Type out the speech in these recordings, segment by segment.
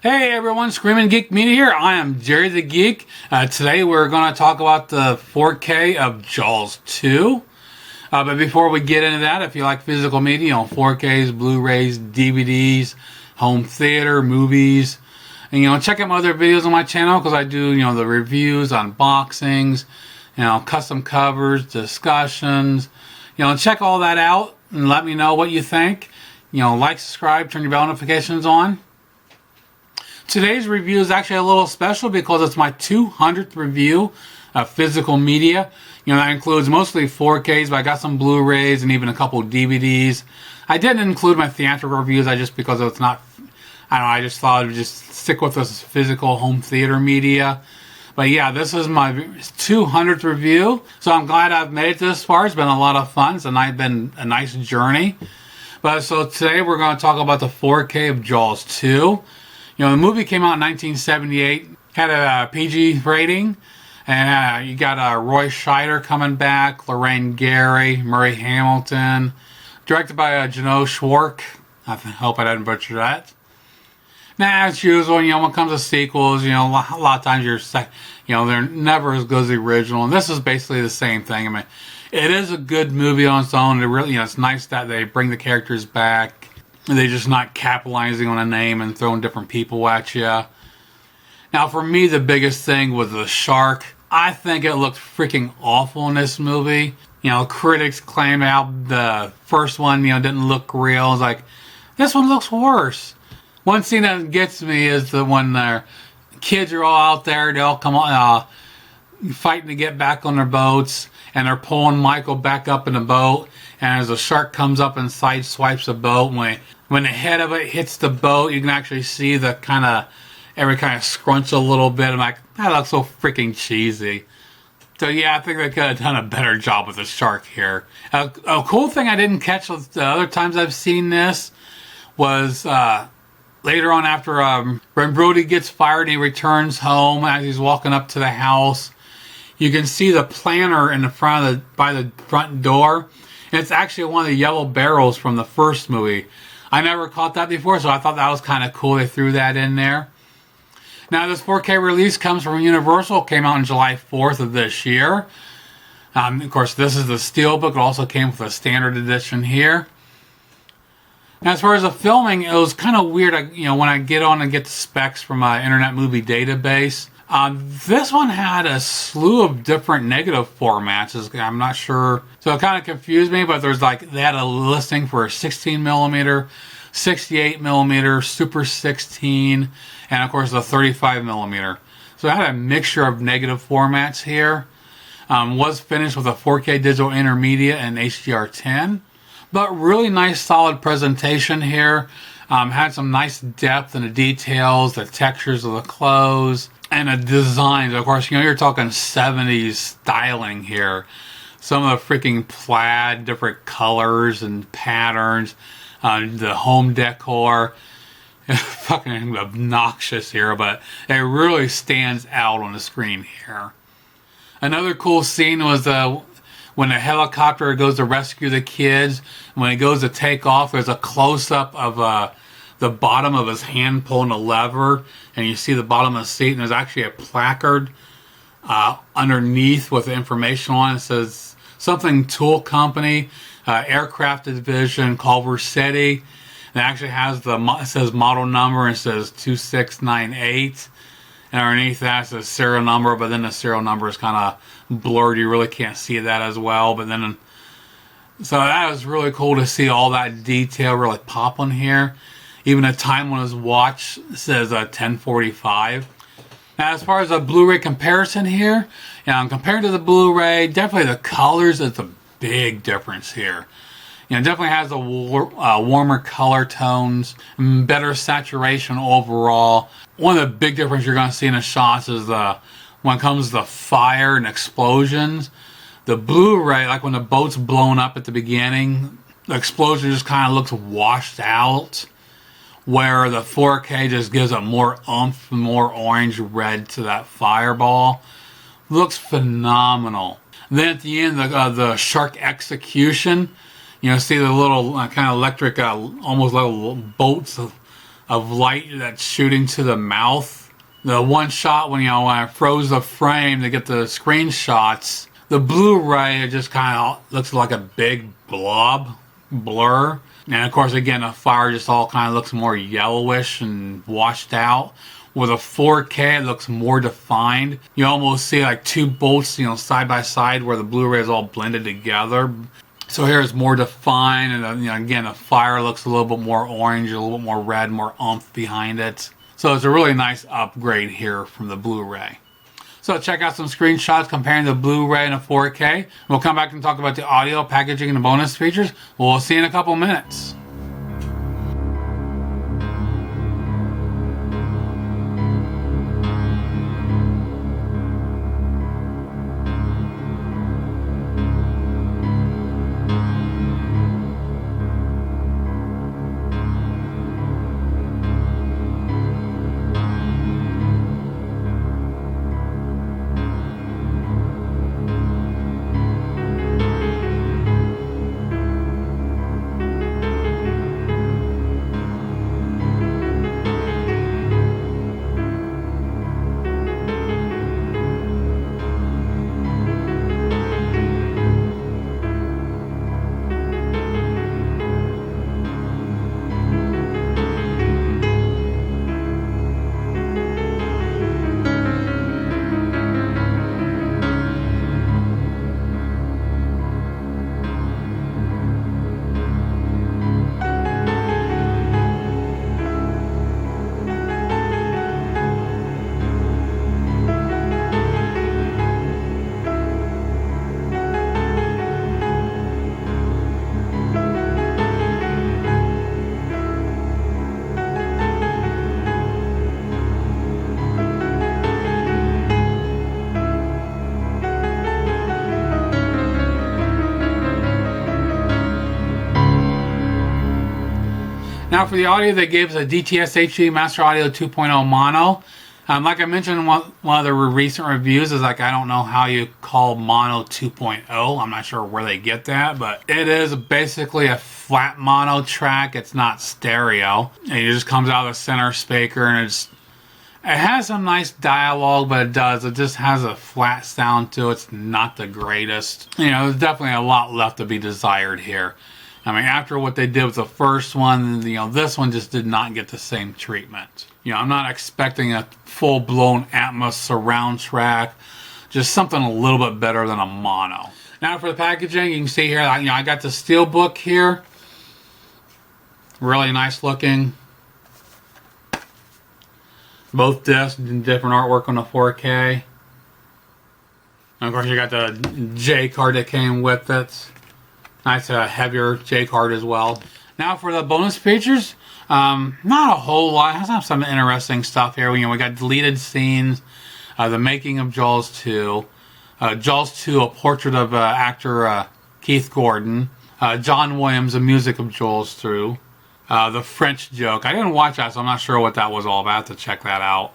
Hey everyone, Screaming Geek Media here. I am Jerry the Geek. Today we're going to talk about the 4K of Jaws 2. But before we get into that, if you like physical media, 4Ks, Blu-rays, DVDs, home theater, movies, and check out my other videos on my channel because I do the reviews, unboxings, custom covers, discussions. Check all that out and let me know what you think. Like, subscribe, turn your bell notifications on. Today's review is actually a little special because it's my 200th review of physical media. That includes mostly 4Ks, but I got some Blu-rays and even a couple of DVDs. I didn't include my theatrical reviews, because it's not, I just thought I would just stick with this physical home theater media. But yeah, this is my 200th review, so I'm glad I've made it this far. It's been a lot of fun. It's been a nice journey. But so today we're going to talk about the 4K of Jaws 2. The movie came out in 1978, had a PG rating, and you got Roy Scheider coming back, Lorraine Gary, Murray Hamilton, directed by Jano Schwartz. I hope I didn't butcher that. Now, as usual, when it comes to sequels, a lot of times they're never as good as the original, and this is basically the same thing. It is a good movie on its own. It really, it's nice that they bring the characters back. They're just not capitalizing on a name and throwing different people at you. Now, for me, the biggest thing was the shark. I think it looked freaking awful in this movie. Critics claim out the first one, didn't look real. It's like, this one looks worse. One scene that gets me is when their kids are all out there. They all come on, fighting to get back on their boats, and they're pulling Michael back up in the boat. And as the shark comes up and sideswipes the boat, when the head of it hits the boat, you can actually see every kind of scrunch a little bit. I'm like, that looks so freaking cheesy. So yeah, I think they could have done a better job with the shark here. A cool thing I didn't catch with the other times I've seen this was later on, after when Brody gets fired and he returns home, as he's walking up to the house, you can see the planter in the front by the front door. And it's actually one of the yellow barrels from the first movie. I never caught that before, so I thought that was kind of cool. They threw that in there. Now, this 4K release comes from Universal. It came out on July 4th of this year. Of course, this is the Steelbook. It also came with a standard edition here. Now, as far as the filming, it was kind of weird. When I get on and get the specs from my Internet Movie Database, this one had a slew of different negative formats. I'm not sure. So it kind of confused me, but they had a listing for 16mm, 68mm, Super 16, and of course the 35mm. So it had a mixture of negative formats here. Was finished with a 4K digital intermediate and HDR10. But really nice solid presentation here. Had some nice depth in the details, the textures of the clothes, and the designs. Of course, you're talking 70s styling here. Some of the freaking plaid, different colors and patterns. The home decor. Fucking obnoxious here, but it really stands out on the screen here. Another cool scene was when the helicopter goes to rescue the kids. When it goes to take off, there's a close-up of the bottom of his hand pulling a lever, and you see the bottom of the seat, and there's actually a placard underneath with the information on it. It says something Tool Company, Aircraft Division, Culver City. It actually has it says model number, and it says 2698. And underneath that it says serial number, but then the serial number is kind of blurred. You really can't see that as well. But then, so that was really cool to see all that detail really pop on here. Even the time on his watch says 10:45. Now, as far as a Blu-ray comparison here, compared to the Blu-ray, definitely the colors is a big difference here. Definitely has a warmer color tones, better saturation overall. One of the big differences you're going to see in the shots is when it comes to the fire and explosions. The Blu-ray, like when the boat's blown up at the beginning, the explosion just kind of looks washed out. Where the 4K just gives a more oomph, more orange red to that fireball. Looks phenomenal. Then at the end, the shark execution, see the little kind of electric, almost little bolts of light that's shooting to the mouth. The one shot when when I froze the frame to get the screenshots, the Blu-ray, it just kind of looks like a big blur. And of course, again, the fire just all kind of looks more yellowish and washed out. With a 4K, it looks more defined. You almost see like two bolts, side by side where the Blu-ray is all blended together. So here it's more defined, and again, the fire looks a little bit more orange, a little bit more red, more oomph behind it. So it's a really nice upgrade here from the Blu-ray. So check out some screenshots comparing the Blu-ray and the 4K. We'll come back and talk about the audio, packaging, and the bonus features. We'll see you in a couple minutes. Now for the audio, they gave us a DTS HD Master Audio 2.0 mono. Like I mentioned in one of the recent reviews, is like I don't know how you call mono 2.0. I'm not sure where they get that, but it is basically a flat mono track. It's not stereo. It just comes out of the center speaker, and it has some nice dialogue, but it just has a flat sound to it. It's not the greatest. There's definitely a lot left to be desired here. I mean, after what they did with the first one, this one just did not get the same treatment. I'm not expecting a full-blown Atmos surround track, just something a little bit better than a mono. Now for the packaging, you can see here, I got the steelbook here. Really nice looking. Both discs and different artwork on the 4K. And of course, you got the J card that came with it. Nice heavier J card as well. Now for the bonus features, not a whole lot. It has some interesting stuff here. We got deleted scenes, the making of Jaws 2, Jaws 2, a portrait of actor Keith Gordon, John Williams, the music of Jaws 2, the French joke. I didn't watch that, so I'm not sure what that was all about. I have to check that out.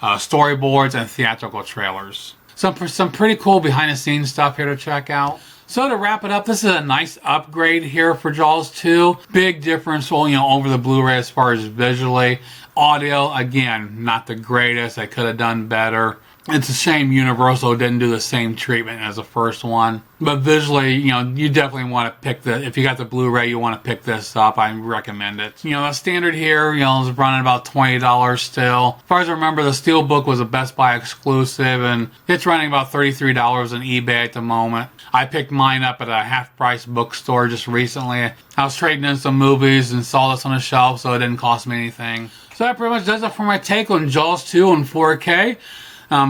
Storyboards and theatrical trailers. Some pretty cool behind the scenes stuff here to check out. So to wrap it up, this is a nice upgrade here for Jaws 2. Big difference, over the Blu-ray as far as visually. Audio, again, not the greatest. They could have done better. It's a shame Universal didn't do the same treatment as the first one. But visually, you definitely want to pick if you got the Blu-ray, you want to pick this up. I recommend it. The standard here, is running about $20 still. As far as I remember, the Steelbook was a Best Buy exclusive, and it's running about $33 on eBay at the moment. I picked mine up at a half-price bookstore just recently. I was trading in some movies and saw this on the shelf, so it didn't cost me anything. So that pretty much does it for my take on Jaws 2 on 4K.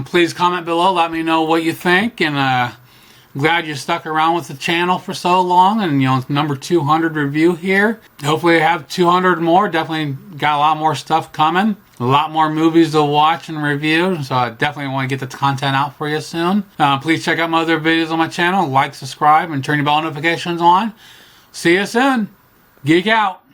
Please comment below, let me know what you think, and glad you stuck around with the channel for so long, and it's number 200 review here. Hopefully I have 200 more. Definitely got a lot more stuff coming, a lot more movies to watch and review, so I definitely want to get the content out for you soon. Please check out my other videos on my channel, like, subscribe, and turn your bell notifications on. See you soon. Geek out.